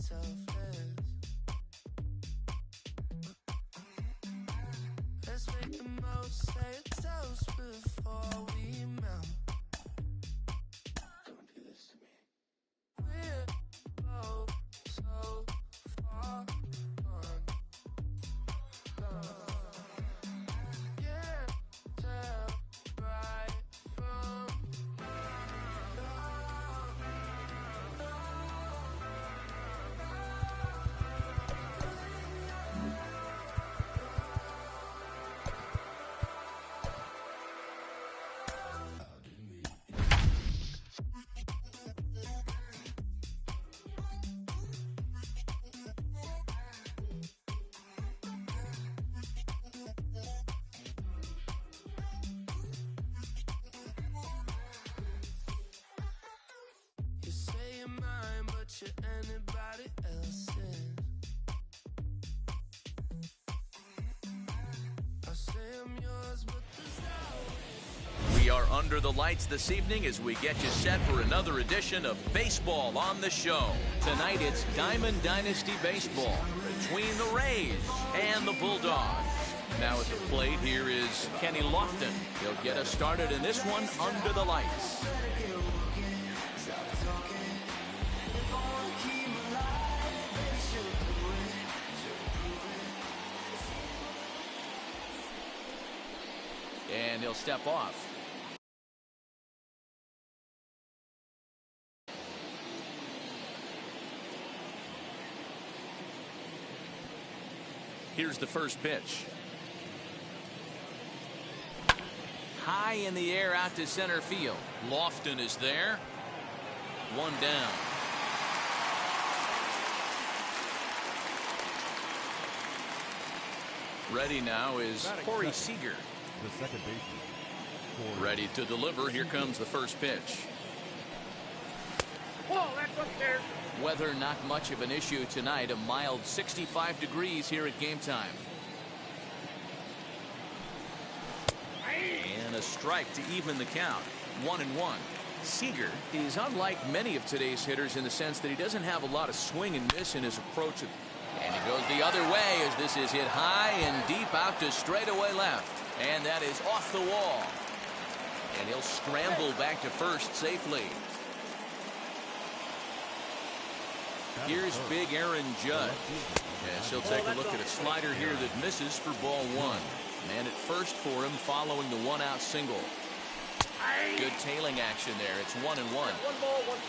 selfless. Let's make the most, say a toast before we melt. Don't do this to me. We're both so far gone. Yeah, tell right from you say you're mine, but you're anybody else's. I say I'm yours, but there's no. We are under the lights this evening as we get you set for another edition of Baseball on the Show. Tonight it's Diamond Dynasty Baseball between the Rays and the Bulldogs. Now at the plate, here is Kenny Lofton. He'll get us started in this one under the lights. And he'll step off. Here's the first pitch. High in the air out to center field. Lofton is there. One down. Ready now is Corey Seager. The second baseman. Ready to deliver. Here comes the first pitch. Whoa, that's up there. Weather not much of an issue tonight. A mild 65 degrees here at game time. And a strike to even the count. 1-1. Seager is unlike many of today's hitters in the sense that he doesn't have a lot of swing and miss in his approach. And he goes the other way as this is hit high and deep out to straightaway left. And that is off the wall. And he'll scramble back to first safely. Here's big Aaron Judge. Yes, he'll take a look at a slider here that misses for ball one. Man at first for him following the one-out single. Good tailing action there. It's 1-1.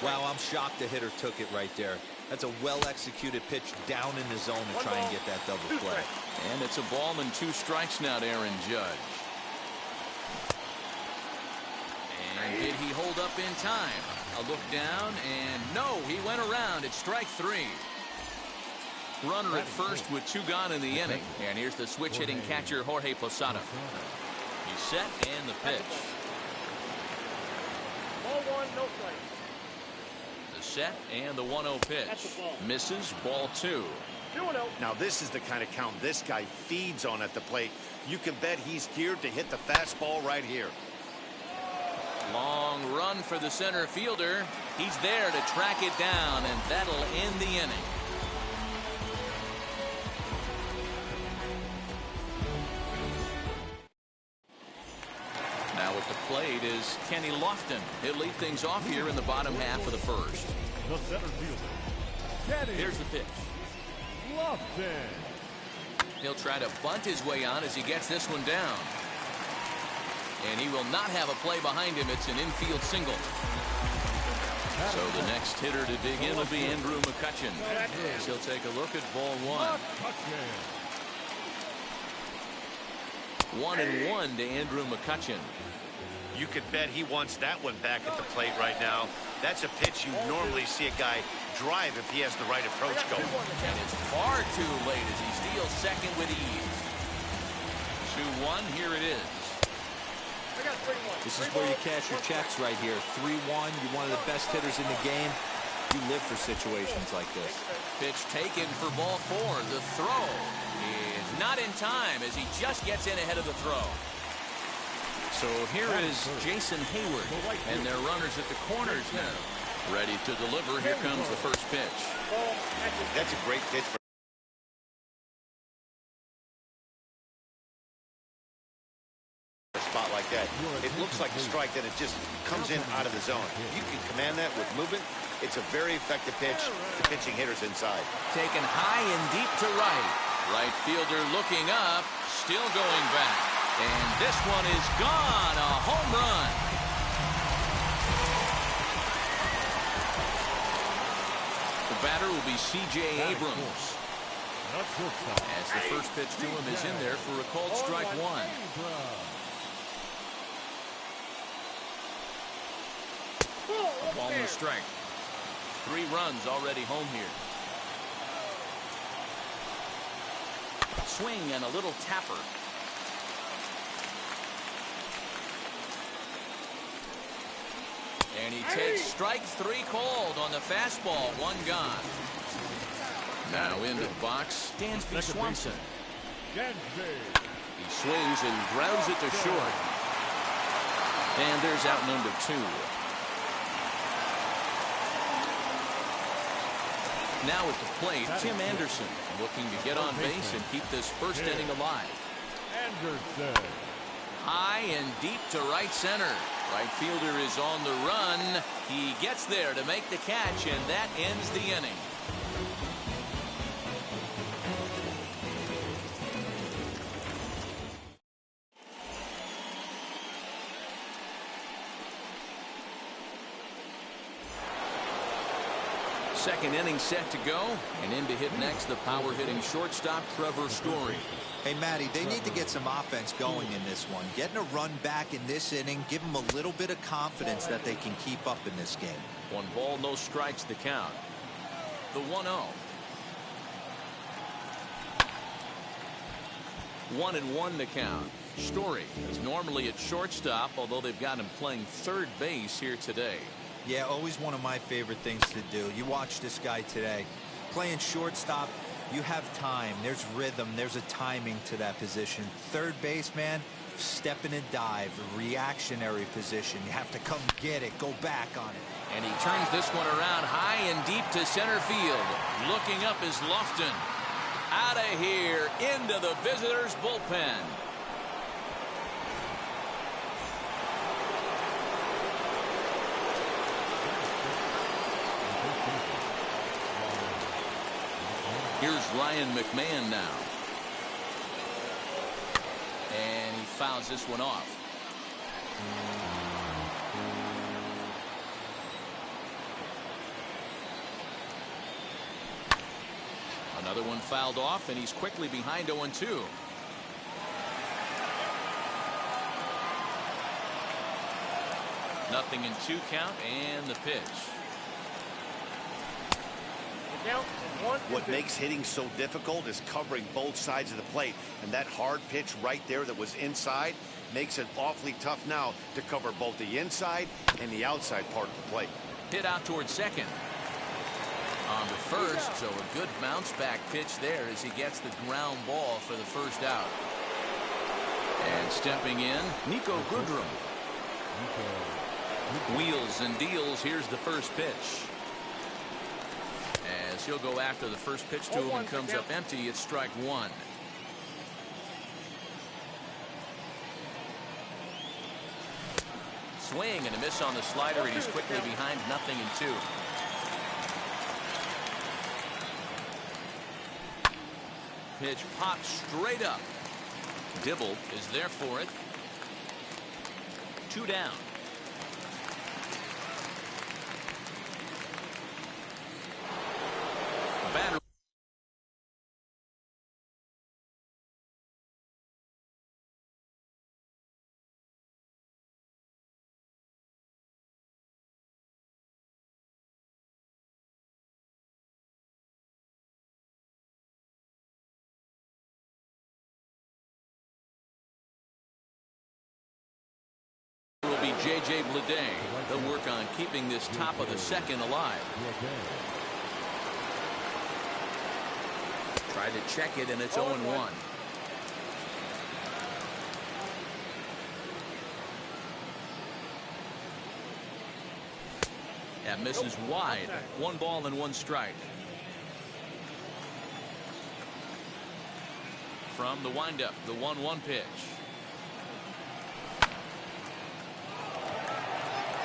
Wow, I'm shocked the hitter took it right there. That's a well-executed pitch down in the zone to try and get that double play. And it's a ball and 2 strikes now to Aaron Judge. And did he hold up in time? A look down, and no, he went around. It's strike 3. Runner at first with 2 gone in the inning. And here's the switch-hitting catcher, Jorge Posada. He's set, and the pitch. Ball 1, no strike. The set, and the 1-0 pitch. Misses, ball 2. 2-0. Now this is the kind of count this guy feeds on at the plate. You can bet he's geared to hit the fastball right here. Long run for the center fielder. He's there to track it down, and that'll end the inning. Now at the plate is Kenny Lofton. He'll lead things off here in the bottom half of the first. The center fielder, Kenny Here's the pitch. Lofton. He'll try to bunt his way on as he gets this one down. And he will not have a play behind him. It's an infield single. So the next hitter to dig in will be Andrew McCutchen. As he'll take a look at ball 1. 1-1 to Andrew McCutchen. You could bet he wants that one back at the plate right now. That's a pitch you normally see a guy drive if he has the right approach going. And it's far too late as he steals second with ease. 2-1, here it is. This is where you cash your checks right here. 3-1, you're one of the best hitters in the game. You live for situations like this. Pitch taken for ball 4. The throw is not in time as he just gets in ahead of the throw. So here is Jason Hayward, and their runners at the corners now. Ready to deliver. Here comes the first pitch. That's a great pitch for a spot like that. It looks like a strike, then it just comes in out of the zone. You can command that with movement. It's a very effective pitch to pitching hitters inside. Taken high and deep to right. Right fielder looking up, still going back. And this one is gone. A home run. The batter will be C.J. Abrams. As the first pitch to him is in there for a called strike one. A ball and a strike. 3 runs already home here. Swing and a little tapper. And he takes strike 3 called on the fastball. 1 gone. Now into the box, Dansby Swanson. He swings and grounds it to short. And there's out number 2. Now at the plate, Tim Anderson looking to get on base and keep this first inning alive. Anderson. High and deep to right center. Right fielder is on the run. He gets there to make the catch, and that ends the inning. Second inning set to go, and in to hit next the power hitting shortstop Trevor Story. Hey, Matty, they need to get some offense going in this one. Getting a run back in this inning, give them a little bit of confidence that they can keep up in this game. 1 ball, no strikes the count. The 1-0. 1-1 the count. Story is normally at shortstop, although they've got him playing third base here today. Yeah, always one of my favorite things to do. You watch this guy today. Playing shortstop, you have time. There's rhythm. There's a timing to that position. Third base, man, step in and dive. A reactionary position. You have to come get it. Go back on it. And he turns this one around high and deep to center field. Looking up is Lofton. Out of here into the visitors' bullpen. Here's Ryan McMahon now. And he fouls this one off. Another one fouled off, and he's quickly behind 0-2. Nothing in 2 count, and the pitch. What makes hitting so difficult is covering both sides of the plate, and that hard pitch right there that was inside makes it awfully tough now to cover both the inside and the outside part of the plate. Hit out towards second. On the first, so a good bounce back pitch there as he gets the ground ball for the first out. And stepping in, Nico Goodrum. Wheels and deals. Here's the first pitch. As he'll go after the first pitch to him and comes up empty, it's strike 1. Swing and a miss on the slider, and he's quickly behind 0-2. Pitch popped straight up. Dibble is there for it. 2 down. Batter. Will be J.J. Bleday. They'll work on keeping this top of the second alive. Try to check it, and it's 0-1. That misses wide. 1 ball and 1 strike. From the windup, the 1-1 pitch.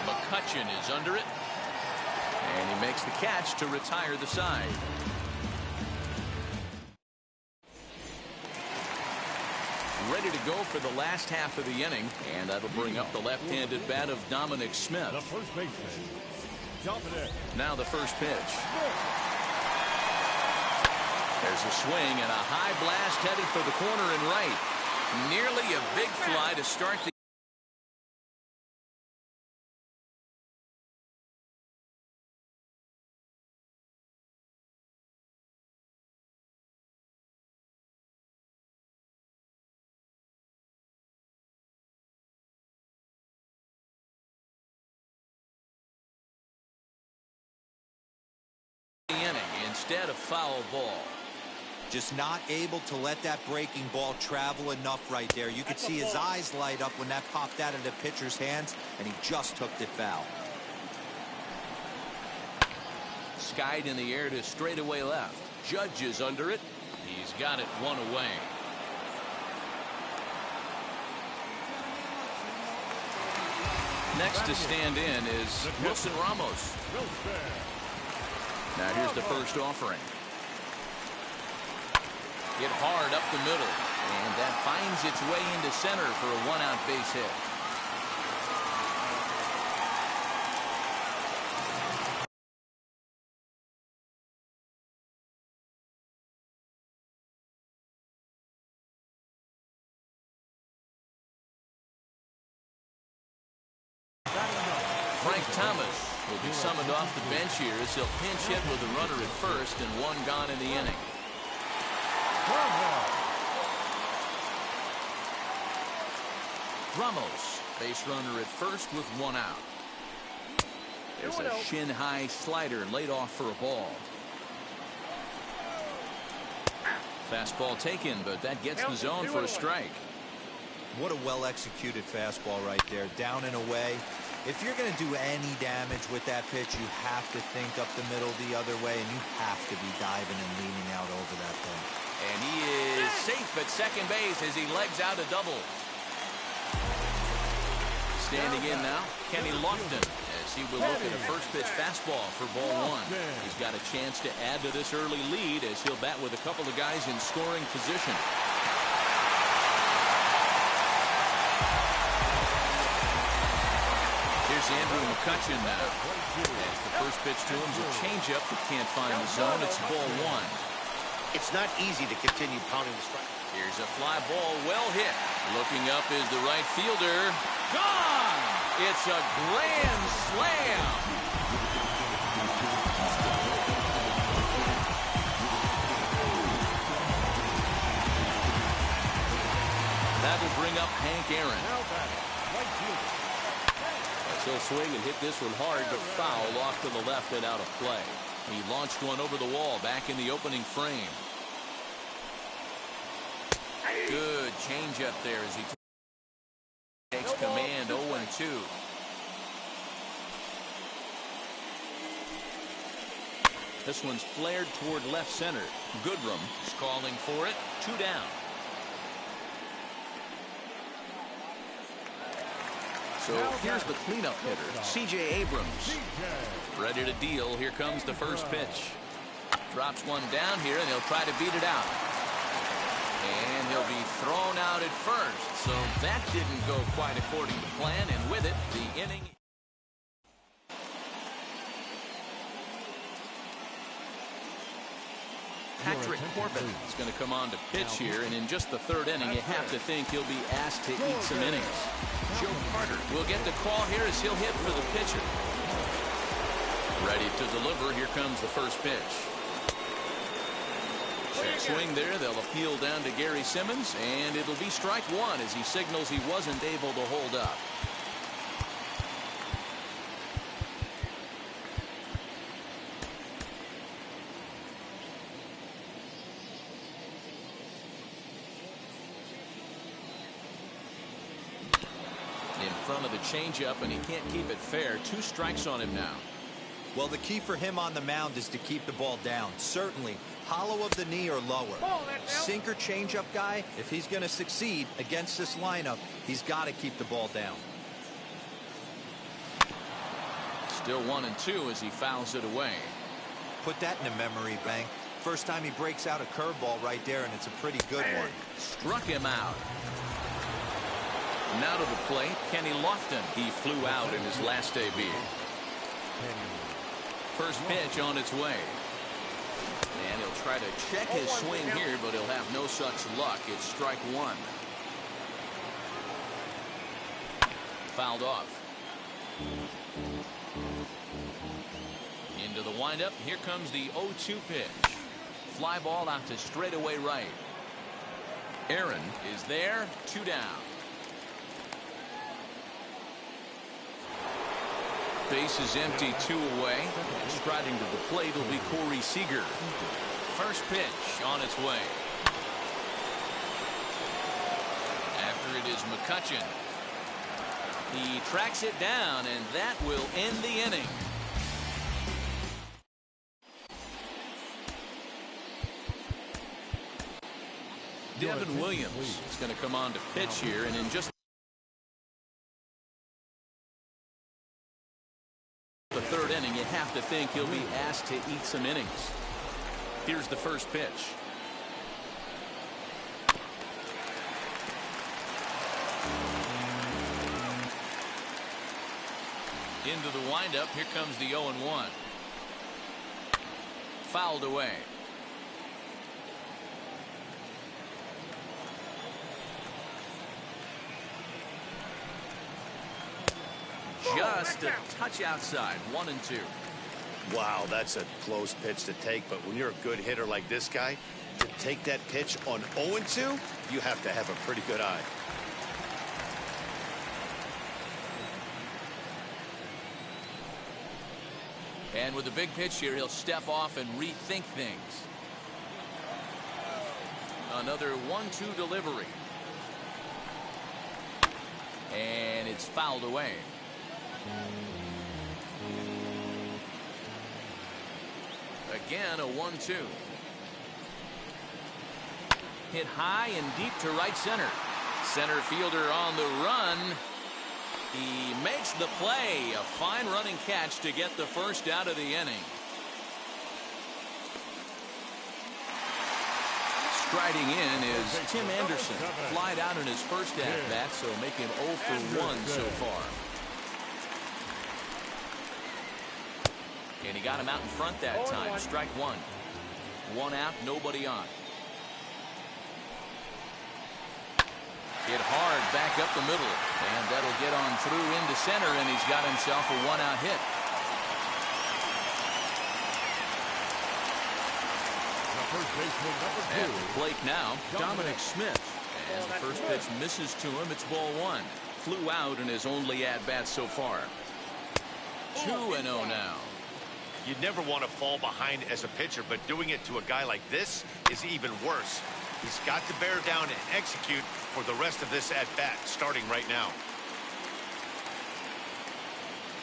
McCutchen is under it. And he makes the catch to retire the side. Ready to go for the last half of the inning, and that'll bring up the left-handed bat of Dominic Smith. The first baseman, Dominic. Now the first pitch. There's a swing and a high blast headed for the corner and right. Nearly a big fly to start the inning instead of foul ball. Just not able to let that breaking ball travel enough right there. You could see his eyes light up when that popped out of the pitcher's hands, and he just took it foul. Skied in the air to straightaway left. Judge is under it. He's got it 1 away. Next to stand in is Wilson Ramos. Now here's the first offering. Hit hard up the middle, and that finds its way into center for a 1-out base hit. Frank Thomas will be summoned off the bench here as he'll pinch hit with a runner at first and 1 gone in the inning. Ramos, base runner at first with 1 out. There's a shin-high slider laid off for a ball. Fastball taken, but that gets the zone for a strike. What a well-executed fastball right there, down and away. If you're going to do any damage with that pitch, you have to think up the middle the other way, and you have to be diving and leaning out over that thing. And he is safe at second base as he legs out a double. Standing in now, Kenny Lofton, as he will look at a first pitch fastball for ball 1. He's got a chance to add to this early lead as he'll bat with a couple of guys in scoring position. Here's Andrew McCutchen now. As the first pitch to him is a changeup that can't find the zone. It's ball 1. It's not easy to continue pounding the strike. Here's a fly ball, well hit. Looking up is the right fielder. Gone! It's a grand slam. That will bring up Hank Aaron. He'll swing and hit this one hard, but foul off to the left and out of play. He launched one over the wall back in the opening frame. Good changeup there as he takes command. 0-2. This one's flared toward left center. Goodrum is calling for it. 2 down. So here's the cleanup hitter, C.J. Abrams. Ready to deal. Here comes the first pitch. Drops one down here, and he'll try to beat it out. And he'll be thrown out at first. So that didn't go quite according to plan, and with it, the inning. Patrick Corbin is going to come on to pitch here, and in just the 3rd inning, you have to think he'll be asked to eat some innings. Joe Carter will get the call here as he'll hit for the pitcher. Ready to deliver. Here comes the first pitch. Check swing there. They'll appeal down to Gary Simmons, and it'll be strike 1 as he signals he wasn't able to hold up. In front of the changeup, and he can't keep it fair. 2 strikes on him now. Well, the key for him on the mound is to keep the ball down. Certainly, hollow of the knee or lower. Sinker changeup guy, if he's going to succeed against this lineup, he's got to keep the ball down. Still 1-2 as he fouls it away. Put that in a memory bank. First time he breaks out a curveball right there, and it's a pretty good one. Struck him out. Now to the plate, Kenny Lofton. He flew out in his last AB. First pitch on its way. And he'll try to check his swing here, but he'll have no such luck. It's strike one. Fouled off. Into the windup. Here comes the 0-2 pitch. Fly ball out to straightaway right. Aaron is there. 2 down. Base is empty, 2 away. Striding to the plate will be Corey Seager. First pitch on its way. After it is McCutchen. He tracks it down, and that will end the inning. Devin Williams is going to come on to pitch here, and in just the 3rd inning, you have to think he'll be asked to eat some innings. Here's the first pitch. Into the windup. Here comes the 0-1. Fouled away. Just a touch outside. 1-2. Wow, that's a close pitch to take, but when you're a good hitter like this guy, to take that pitch on 0-2, you have to have a pretty good eye. And with a big pitch here, he'll step off and rethink things. Another 1-2 delivery. And it's fouled away. Again, a 1-2. Hit high and deep to right center. Center fielder on the run. He makes the play. A fine running catch to get the first out of the inning. Striding in is Tim Anderson. Flied out in his first at-bat, so making 0 for 1 so far. And he got him out in front that time. Strike one. 1 out, nobody on. Hit hard back up the middle. And that'll get on through into center, and he's got himself a 1-out hit. First baseman At the plate now, Dominic Smith. As the first pitch misses to him, it's ball 1. Flew out in his only at-bat so far. 2-0 now. You'd never want to fall behind as a pitcher, but doing it to a guy like this is even worse. He's got to bear down and execute for the rest of this at-bat, starting right now.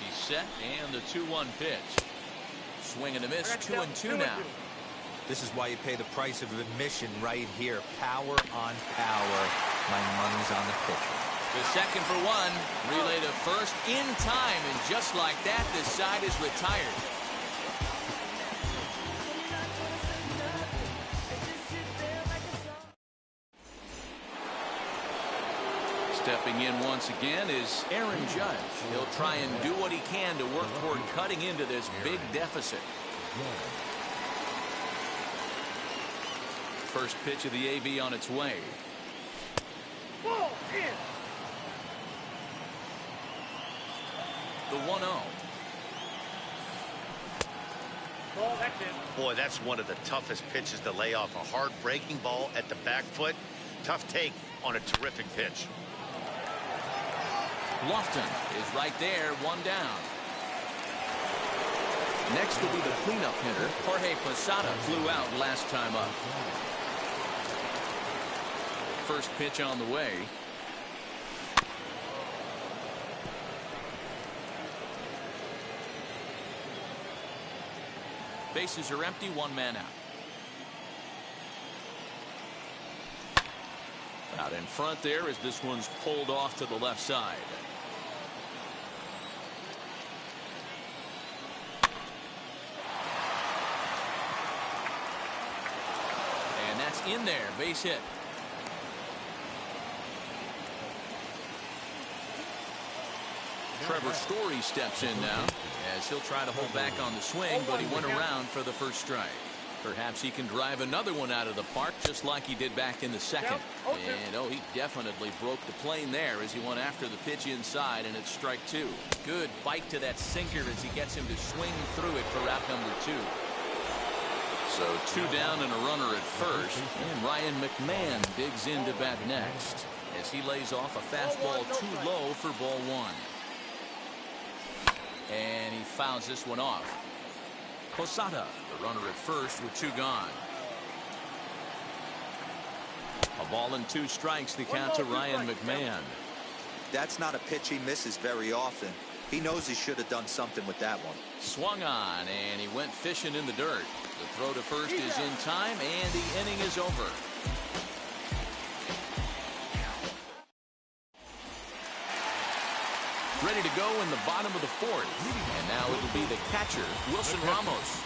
He's set, and the 2-1 pitch. Swing and a miss, 2-2 now. This is why you pay the price of admission right here. Power on power. My money's on the pitcher. The second for 1. Relay to first in time, and just like that, this side is retired. Stepping in once again is Aaron Judge. He'll try and do what he can to work toward cutting into this big deficit. First pitch of the AB on its way. Ball in. The 1-0. Ball, that's in. Boy, that's one of the toughest pitches to lay off. A hard breaking ball at the back foot. Tough take on a terrific pitch. Lofton is right there, 1 down. Next will be the cleanup hitter. Jorge Posada flew out last time up. First pitch on the way. Bases are empty, one man out. Out in front there as this one's pulled off to the left side. And that's in there, base hit. Trevor Story steps in now as he'll try to hold back on the swing, but he went around for the first strike. Perhaps he can drive another one out of the park just like he did back in the second. And oh, he definitely broke the plane there as he went after the pitch inside, and it's strike two. Good bite to that sinker as he gets him to swing through it for out number two. So two down and a runner at first, and Ryan McMahon digs in to bat next as he lays off a fastball too low for ball one. And he fouls this one off. Posada, the runner at first with two gone. A ball and two strikes, the count to Ryan McMahon. That's not a pitch he misses very often. He knows he should have done something with that one. Swung on, and he went fishing in the dirt. The throw to first is in time, and the inning is over. Ready to go in the bottom of the fourth. And now it'll be the catcher, Wilson Ramos.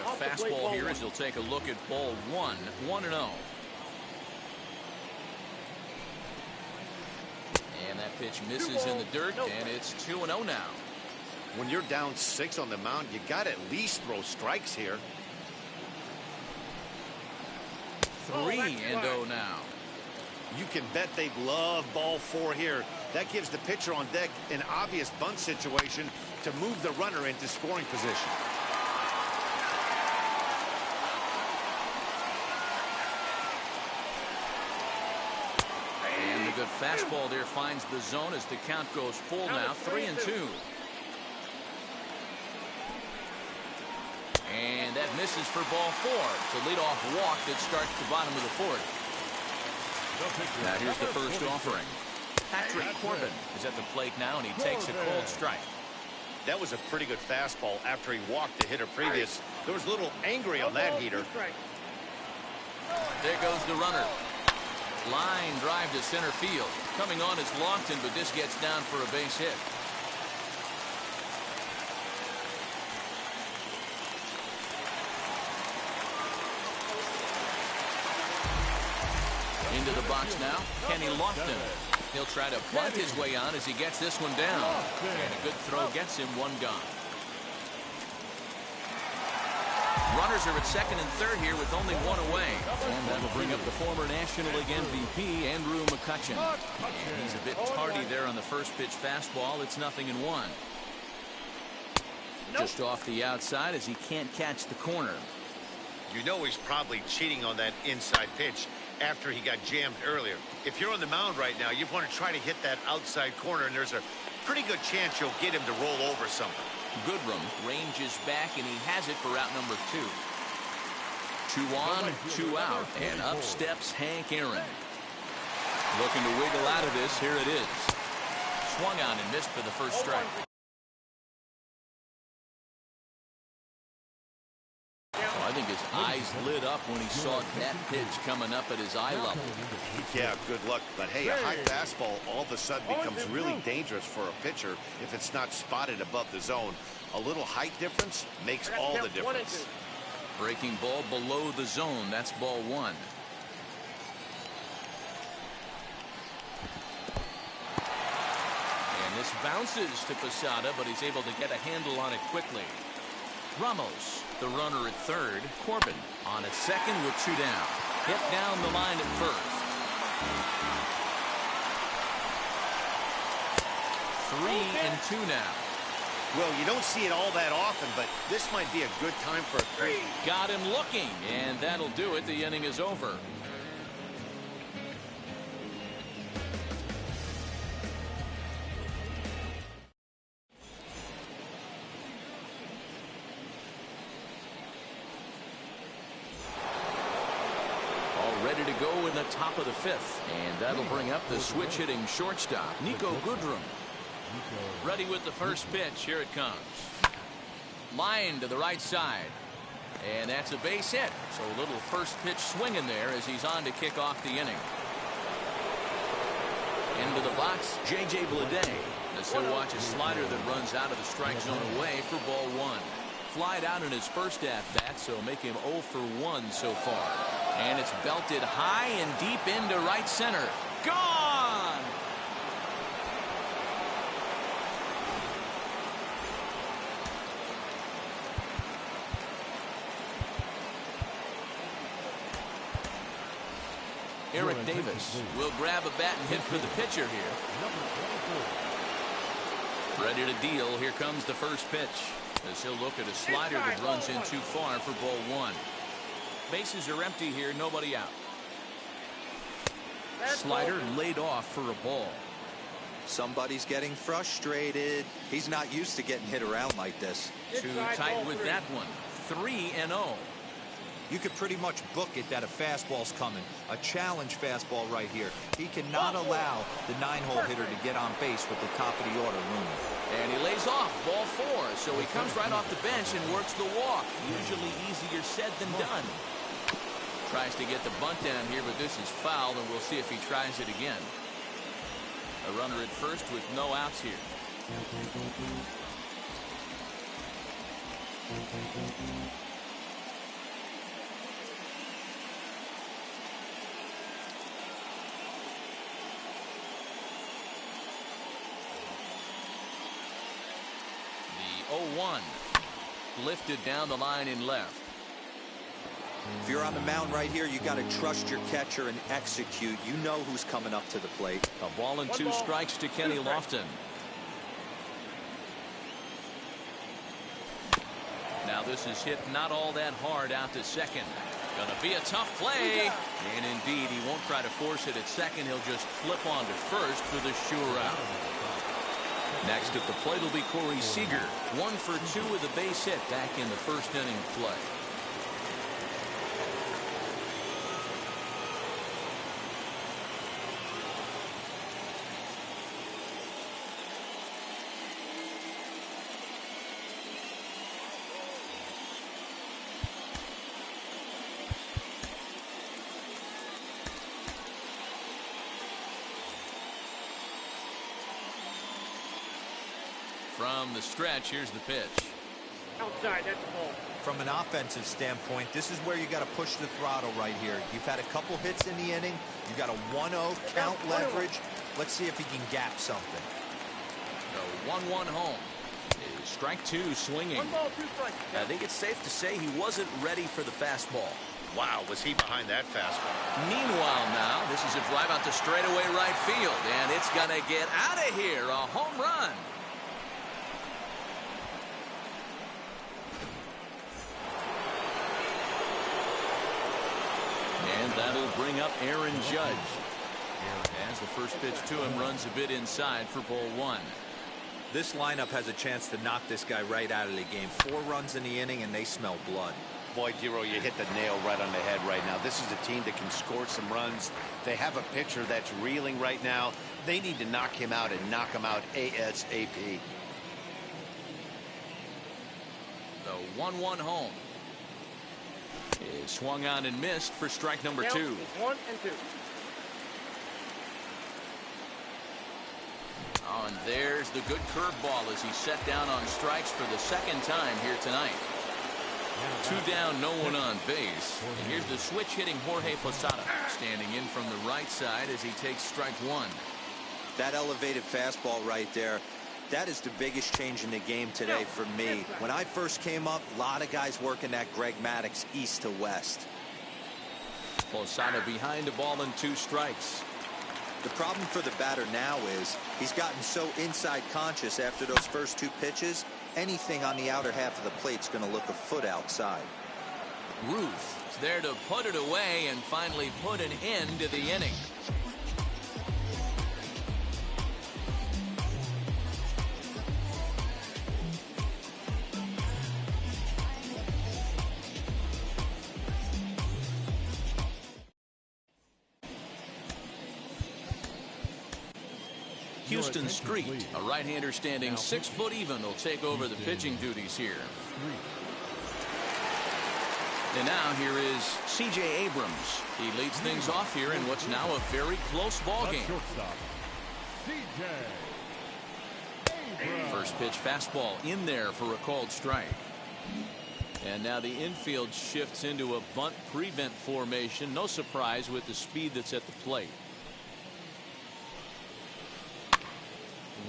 A fastball here as he'll take a look at ball one, 1-0. And that pitch misses in the dirt, and it's 2-0 now. When you're down 6 on the mound, you got to at least throw strikes here. 3-0 now. You can bet they'd love ball 4 here. That gives the pitcher on deck an obvious bunt situation to move the runner into scoring position. And the good fastball there finds the zone as the count goes full now, 3-2. And that misses for ball 4. It's a leadoff walk that starts the bottom of the fourth. Now here's the first offering. Patrick Corbin is at the plate now, and he takes a cold strike. That was a pretty good fastball after he walked the hitter previous. There was a little angry on that heater. There goes the runner. Line drive to center field. Coming on is Lofton, but this gets down for a base hit. Into the box now, Kenny Lofton. He'll try to bunt his way on as he gets this one down. And a good throw gets him one gone. Runners are at second and third here with only one away. And that'll bring up the former National League MVP, Andrew McCutchen. And he's a bit tardy there on the first pitch fastball. It's 0-1. Just off the outside as he can't catch the corner. You know he's probably cheating on that inside pitch after he got jammed earlier. If you're on the mound right now, you want to try to hit that outside corner, and there's a pretty good chance you'll get him to roll over something. Goodrum ranges back, and he has it for out number 2. 2 on, 2 out, and up steps Hank Aaron. Looking to wiggle out of this. Here it is. Swung on and missed for the first strike. I think his eyes lit up when he saw that pitch coming up at his eye level. Yeah, good luck. But hey, a high fastball all of a sudden becomes really dangerous for a pitcher if it's not spotted above the zone. A little height difference makes all the difference. Breaking ball below the zone. That's ball 1. And this bounces to Posada, but he's able to get a handle on it quickly. Ramos, the runner at third. Corbin on at second with 2 down. Hit down the line at first. 3-2 now. Well, you don't see it all that often, but this might be a good time for a 3. Got him looking, and that'll do it. The inning is over. Ready to go in the top of the 5th, and that'll bring up the switch-hitting shortstop, Niko Goodrum. Ready with the first pitch. Here it comes. Line to the right side. And that's a base hit. So a little first pitch swing in there as he's on to kick off the inning. Into the box, J.J. Bleday. As he'll watch a slider that runs out of the strike zone away for ball one. Flied out in his first at-bat, so make him 0 for 1 so far. And it's belted high and deep into right center. Gone! Eric Davis will grab a bat and hit for the pitcher here. Ready to deal. Here comes the first pitch. As he'll look at a slider that runs in too far for ball one. Bases are empty here. Nobody out. Slider laid off for a ball. Somebody's getting frustrated. He's not used to getting hit around like this. Too tight with that one. 3-0. You could pretty much book it that a fastball's coming. A challenge fastball right here. He cannot allow the 9-hole hitter to get on base with the top of the order looming. And he lays off ball 4. So he comes right off the bench and works the walk. Usually easier said than done. Tries to get the bunt down here, but this is foul, and we'll see if he tries it again. A runner at first with no outs here. The 0-1 lifted down the line in left. If you're on the mound right here, you got to trust your catcher and execute. You know who's coming up to the plate. A ball and 2 strikes to Kenny Lofton. Now this is hit not all that hard out to second. Gonna be a tough play. And indeed, he won't try to force it at second. He'll just flip on to first for the sure out. Next at the plate will be Corey Seager. 1 for 2 with a base hit back in the first inning of play. From the stretch, here's the pitch. Outside, that's the ball. From an offensive standpoint, this is where you got to push the throttle right here. You've had a couple hits in the inning. You got a 1-0 count leverage. Let's see if he can gap something. The 1-1 home. Is strike 2 swinging. 1 ball, 2 strikes. I think it's safe to say he wasn't ready for the fastball. Wow, was he behind that fastball? Meanwhile now, this is a drive out to straightaway right field, and it's going to get out of here. A home run. And that'll bring up Aaron Judge. As the first pitch to him runs a bit inside for ball 1. This lineup has a chance to knock this guy right out of the game. 4 runs in the inning, and they smell blood. Boy, Dero, you hit the nail right on the head right now. This is a team that can score some runs. They have a pitcher that's reeling right now. They need to knock him out and knock him out ASAP. The 1-1 home is swung on and missed for strike number 2. 1 and 2. Oh, and there's the good curveball as he's set down on strikes for the second time here tonight. 2 down, no one on base. And here's the switch hitting Jorge Posada standing in from the right side as he takes strike 1. That elevated fastball right there, that is the biggest change in the game today for me. When I first came up, a lot of guys working that Greg Maddux east to west. Posada behind a ball and 2 strikes. The problem for the batter now is he's gotten so inside conscious after those first 2 pitches. Anything on the outer half of the plate's going to look a foot outside. Ruth is there to put it away and finally put an end to the inning. Houston Street, a right-hander standing 6 foot even, will take over the pitching duties here. And now here is C.J. Abrams. He leads things off here in what's now a very close ball game. First pitch fastball in there for a called strike. And now the infield shifts into a bunt prevent formation. No surprise with the speed that's at the plate.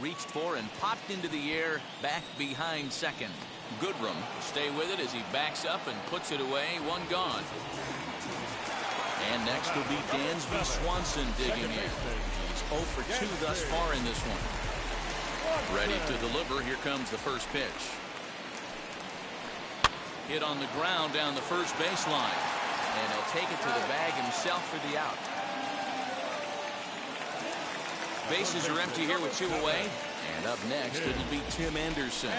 Reached for and popped into the air back behind second. Goodrum will stay with it as he backs up and puts it away. One gone. And next will be Dansby Swanson digging in. He's 0 for 2 thus far in this one. Ready to deliver. Here comes the first pitch. Hit on the ground down the first baseline. And he'll take it to the bag himself for the out. Bases are empty here with 2 away. And up next, it'll be Tim Anderson.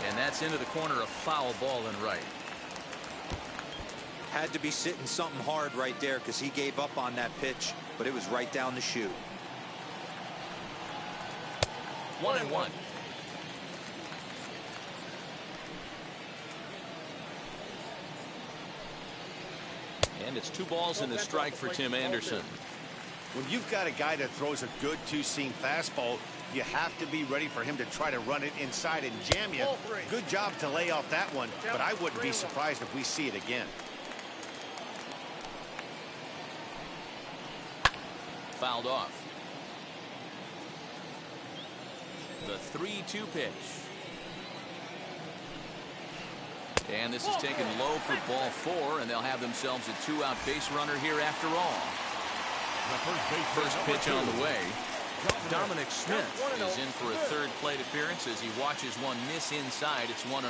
And that's into the corner, a foul ball and right. Had to be sitting something hard right there because he gave up on that pitch, but it was right down the chute. 1-1. And it's 2 balls and a strike for Tim Anderson. When you've got a guy that throws a good two-seam fastball, you have to be ready for him to try to run it inside and jam you. Good job to lay off that one, but I wouldn't be surprised if we see it again. Fouled off. The 3-2 pitch. And this is taken low for ball 4, and they'll have themselves a 2-out base runner here after all. First pitch on the way. Dominic Smith is in for a 3rd plate appearance as he watches one miss inside. It's 1-0.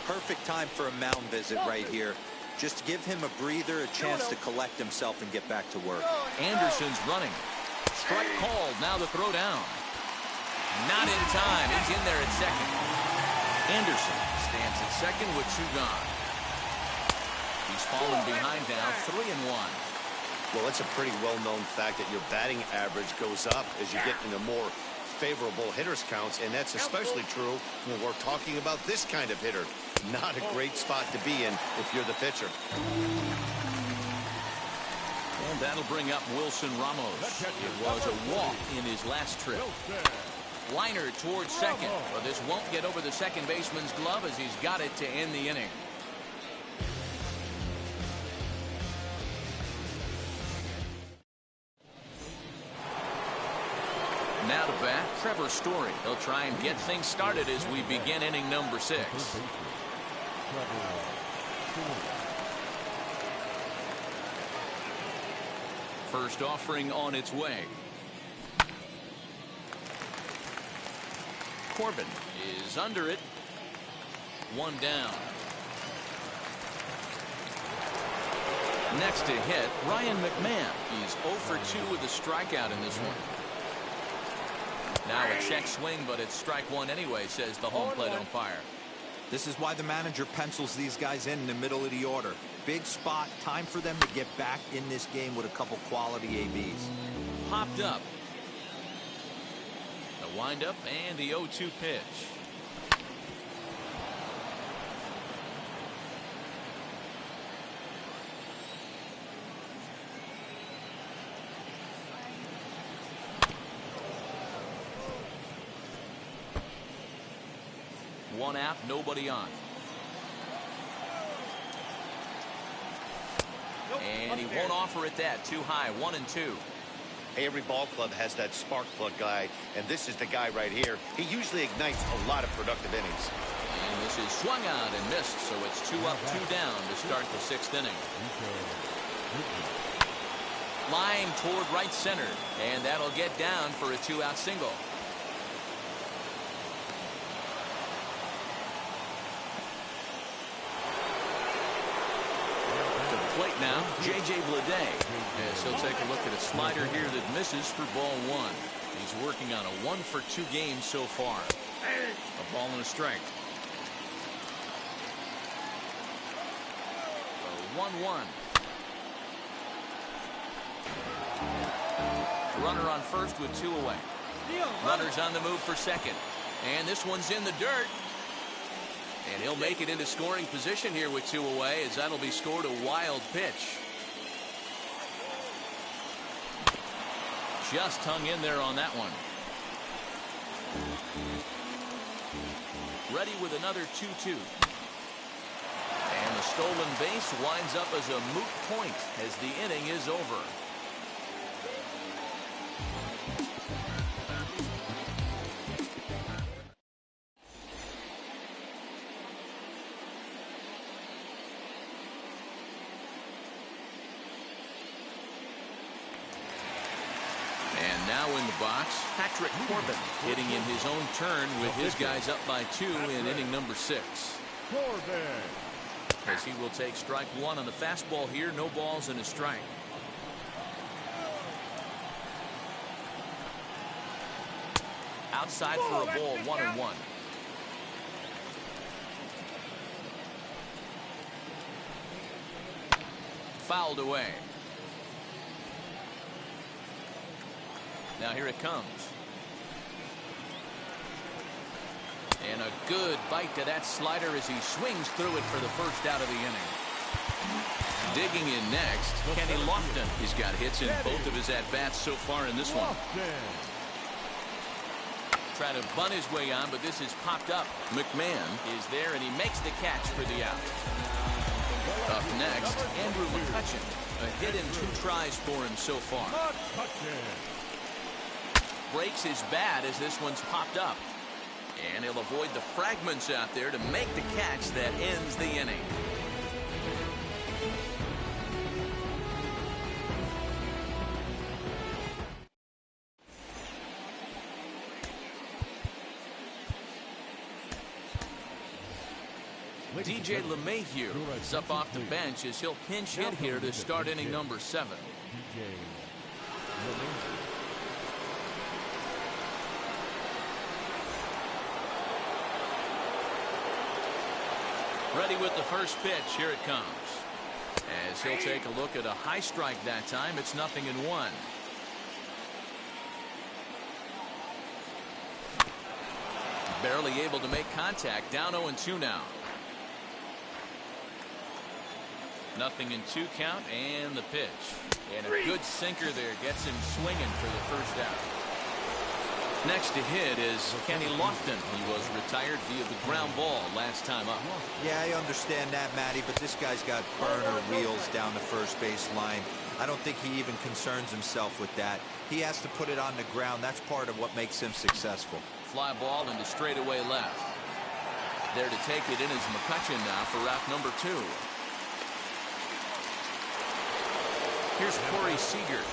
Perfect time for a mound visit right here. Just to give him a breather, a chance to collect himself and get back to work. Anderson's running. Strike called. Now the throw down. Not in time. He's in there at second. Anderson stands at second with 2 gone. He's fallen behind now, 3-1. Well, it's a pretty well-known fact that your batting average goes up as you get into more favorable hitters counts, and that's especially true when we're talking about this kind of hitter. Not a great spot to be in if you're the pitcher. And that'll bring up Wilson Ramos. It was a walk in his last trip. Liner towards second, but this won't get over the second baseman's glove as he's got it to end the inning. Now to bat, Trevor Story. He'll try and get things started as we begin inning number 6. First offering on its way. Corbin is under it. 1 down. Next to hit, Ryan McMahon. He's 0 for 2 with a strikeout in this one. Now a check swing, but it's strike 1 anyway, says the home plate umpire. This is why the manager pencils these guys in the middle of the order. Big spot, time for them to get back in this game with a couple quality ABs. Popped up. The windup and the 0-2 pitch. One out, nobody on. And he won't offer it that. Too high. 1-2. Hey, every ball club has that spark plug guy, and this is the guy right here. He usually ignites a lot of productive innings. And this is swung out and missed, so it's 2 up, 2 down to start the 6th inning. Line toward right center, and that'll get down for a 2-out single. Plate now, J.J. Bleday. As he'll take a look at a slider here that misses for ball 1. He's working on a 1 for 2 game so far. A ball and a strike. 1-1. Runner on first with 2 away. Runners on the move for second. And this one's in the dirt. And he'll make it into scoring position here with 2 away, as that'll be scored a wild pitch. Just hung in there on that one. Ready with another 2-2. And the stolen base winds up as a moot point as the inning is over. And now in the box, Patrick Corbin hitting in his own turn with his guys up by 2 in inning number 6. Corbin. As he will take strike 1 on the fastball here. No balls and a strike. Outside for a ball, 1-1. Fouled away. Now here it comes. And a good bite to that slider as he swings through it for the first out of the inning. Digging in next, Kenny Lofton. He's got hits in both of his at-bats so far in this one. Trying to bunt his way on, but this is popped up. McMahon is there, and he makes the catch for the out. Up next, Andrew McCutchen. A hit in 2 tries for him so far. Breaks his bat as this one's popped up. And he'll avoid the fragments out there to make the catch that ends the inning. DJ LeMahieu is up off the bench as he'll pinch hit here to start inning number 7. Ready with the first pitch. Here it comes. As he'll take a look at a high strike that time. It's 0-1. Barely able to make contact. Down 0-2 now. 0-2 count and the pitch. And a good sinker there gets him swinging for the first out. Next to hit is Kenny Lofton. He was retired via the ground ball last time up. Yeah, I understand that, Matty, but this guy's got burner wheels down the first base line. I don't think he even concerns himself with that. He has to put it on the ground. That's part of what makes him successful. Fly ball into straightaway left. There to take it in is McCutchen now for route number 2. Here's Corey Seager.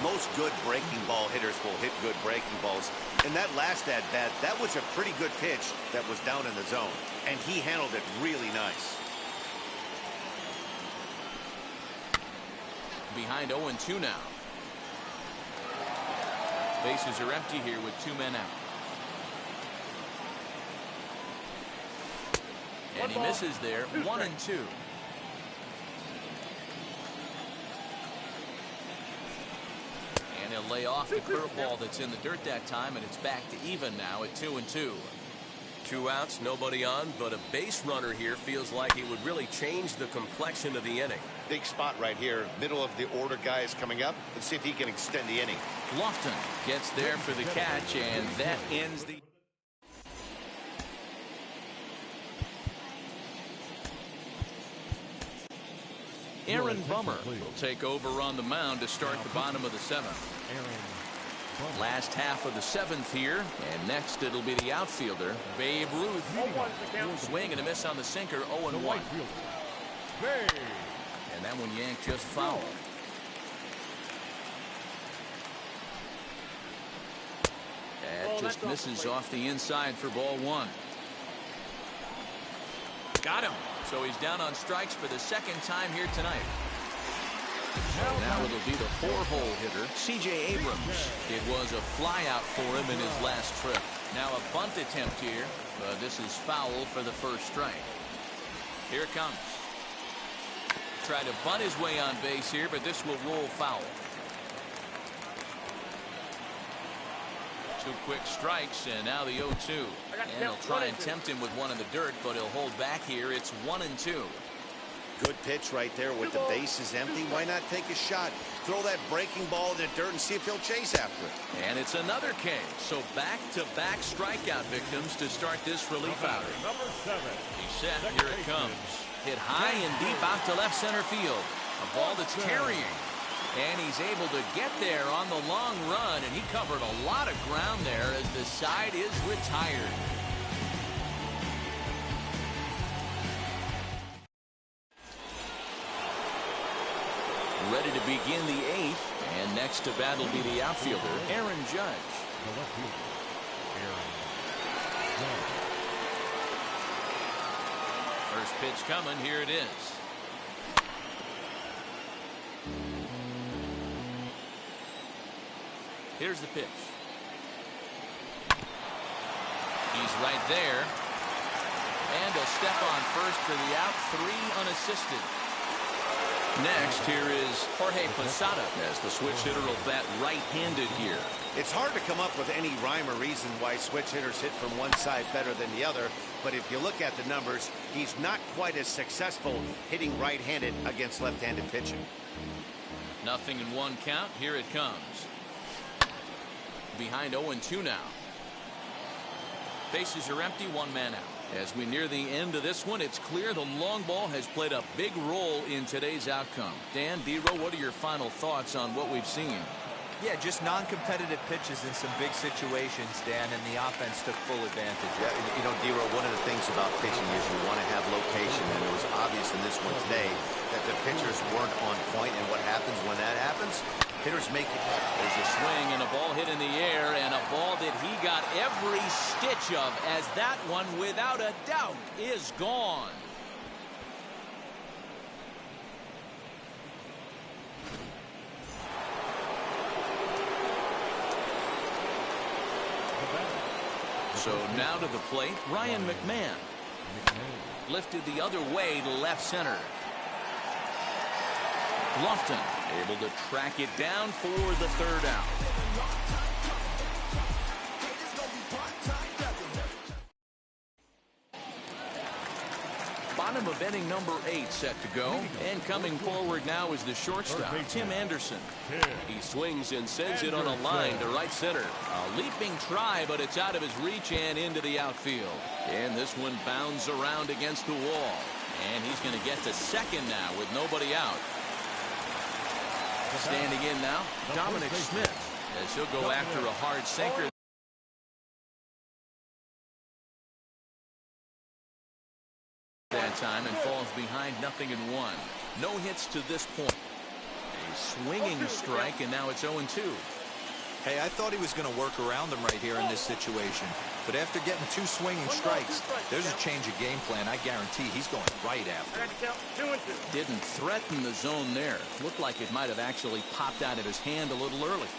Most good breaking ball hitters will hit good breaking balls. In that last at-bat, that was a pretty good pitch that was down in the zone. And he handled it really nice. Behind 0-2 now. Bases are empty here with 2 men out. And he misses there. 1-2. And he'll lay off the curveball that's in the dirt that time, and it's back to even now at 2-2. 2 outs, nobody on, but a base runner here feels like he would really change the complexion of the inning. Big spot right here. Middle of the order guy is coming up. Let's see if he can extend the inning. Lofton gets there for the catch, and that ends the... Aaron Bummer will take over on the mound to start the bottom of the 7th. Last half of the 7th here, and next it'll be the outfielder, Babe Ruth. Swing and a miss on the sinker, 0-1. And that one yanked just foul. That just misses off the inside for ball 1. Got him. So he's down on strikes for the 2nd time here tonight. So now it'll be the 4-hole hitter, C.J. Abrams. It was a flyout for him in his last trip. Now a bunt attempt here, but this is foul for the first strike. Here it comes. Tried to bunt his way on base here, but this will roll foul. 2 quick strikes, and now the 0-2. And he'll try and tempt him with one in the dirt, but he'll hold back here. It's 1-2. Good pitch right there with the bases empty. Why not take a shot? Throw that breaking ball in the dirt and see if he'll chase after it. And it's another K. So back-to-back strikeout victims to start this relief outing. Number 7. He's set. Here it comes. Hit high and deep out to left center field. A ball that's carrying. And he's able to get there on the long run, and he covered a lot of ground there as the side is retired. Ready to begin the 8th, and next to bat will be the outfielder, Aaron Judge. The left fielder, Aaron Judge. First pitch coming. Here it is. Here's the pitch. He's right there. And a step on first for the out. 3 unassisted. Next, here is Jorge Posada as the switch hitter will bat right-handed here. It's hard to come up with any rhyme or reason why switch hitters hit from one side better than the other, but if you look at the numbers, he's not quite as successful hitting right-handed against left-handed pitching. 0-1 count. Here it comes. Behind 0-2 now. Bases are empty, 1 man out. As we near the end of this one, it's clear the long ball has played a big role in today's outcome. Dan, D-Row, what are your final thoughts on what we've seen? Yeah, just non-competitive pitches in some big situations, Dan, and the offense took full advantage. Yeah, you know, D-Row, one of the things about pitching is you want to have location, and it was obvious in this one today that the pitchers weren't on point, and what happens when that happens? Hitters make it. There's a swing and a ball hit in the air, and a ball that he got every stitch of, as that one, without a doubt, is gone. So now to the plate, Ryan McMahon. Lifted the other way to left center. Lofton able to track it down for the 3rd out. Bottom of inning number 8 set to go. And coming forward now is the shortstop, Tim Anderson. He swings and sends it on a line to right center. A leaping try, but it's out of his reach and into the outfield. And this one bounds around against the wall. And he's going to get to second now with nobody out. Standing in now, Dominic Smith, as he'll go after a hard sinker. That time and falls behind 0-1. No hits to this point. A swinging strike, and now it's 0-2. Hey, I thought he was going to work around him right here in this situation. But after getting 2 swinging strikes, there's a change of game plan. I guarantee he's going right after. Didn't threaten the zone there. Looked like it might have actually popped out of his hand a little early.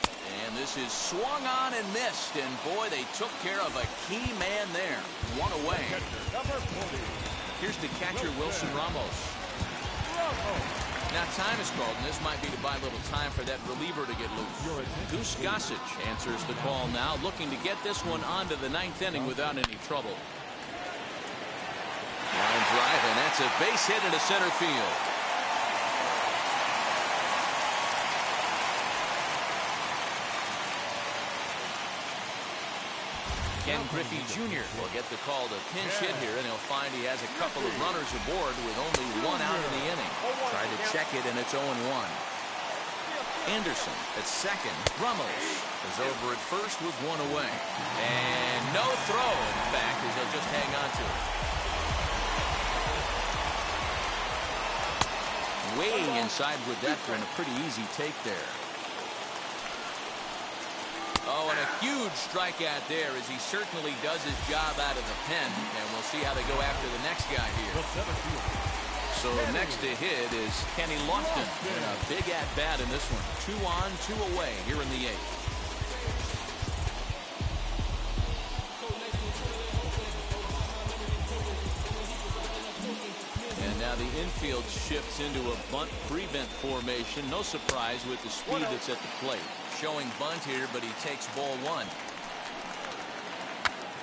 And this is swung on and missed. And boy, they took care of a key man there. 1 away. Here's the catcher, Wilson Ramos. Now time is called, and this might be to buy a little time for that reliever to get loose. Goose Gossage answers the call now, looking to get this one onto the 9th inning without any trouble. Line drive, and that's a base hit into center field. Ken Griffey Jr. will get the call to pinch hit here, and he'll find he has a couple of runners aboard with only 1 out in the inning. Tried to check it, and it's 0-1. Anderson at second. Ramos is over at first with 1 away. And no throw, in fact, as he'll just hang on to it. Way inside with that for a pretty easy take there. Oh, and a huge strikeout there as he certainly does his job out of the pen. And we'll see how they go after the next guy here. So next to hit is Kenny Lofton. And a big at-bat in this one. 2 on, 2 away here in the 8th. And Now the infield shifts into a bunt prevent formation. No surprise with the speed that's at the plate. Showing bunt here, but he takes ball one.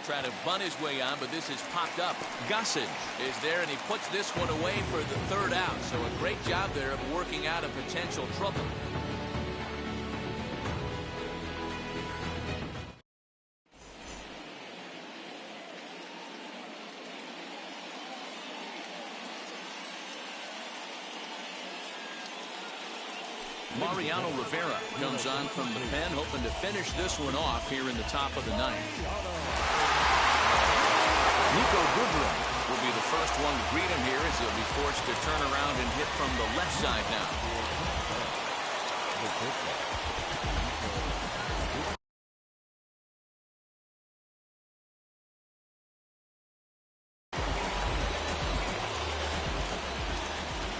Trying to bunt his way on, but this is popped up. Gossage is there, and he puts this one away for the third out. So a great job there of working out a potential trouble. Mariano Rivera comes on from the pen, hoping to finish this one off here in the top of the ninth. Nico Goodrum will be the first one to greet him here as he'll be forced to turn around and hit from the left side now.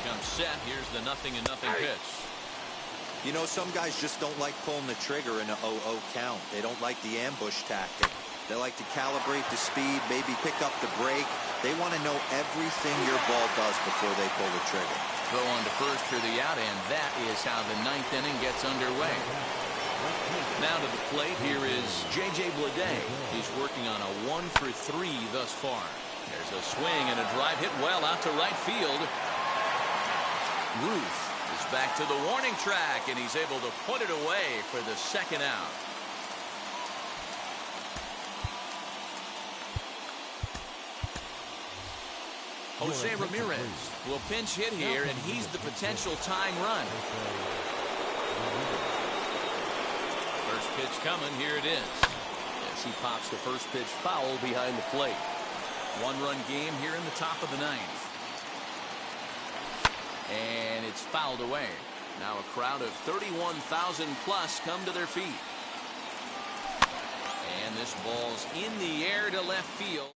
Comes set. Here's the 0-0 pitch. You know, some guys just don't like pulling the trigger in an 0-0 count. They don't like the ambush tactic. They like to calibrate the speed, maybe pick up the brake. They want to know everything your ball does before they pull the trigger. Throw on to first for the out, and that is how the ninth inning gets underway. Now to the plate, here is J.J. Bleday. He's working on a 1-for-3 thus far. There's a swing and a drive hit well out to right field. Ruth is back to the warning track, and he's able to put it away for the second out. Jose Ramirez will pinch hit here, and he's the potential tying run. First pitch coming. Here it is. As he pops the first pitch foul behind the plate. One-run game here in the top of the ninth. And it's fouled away. Now a crowd of 31,000 plus come to their feet. And this ball's in the air to left field.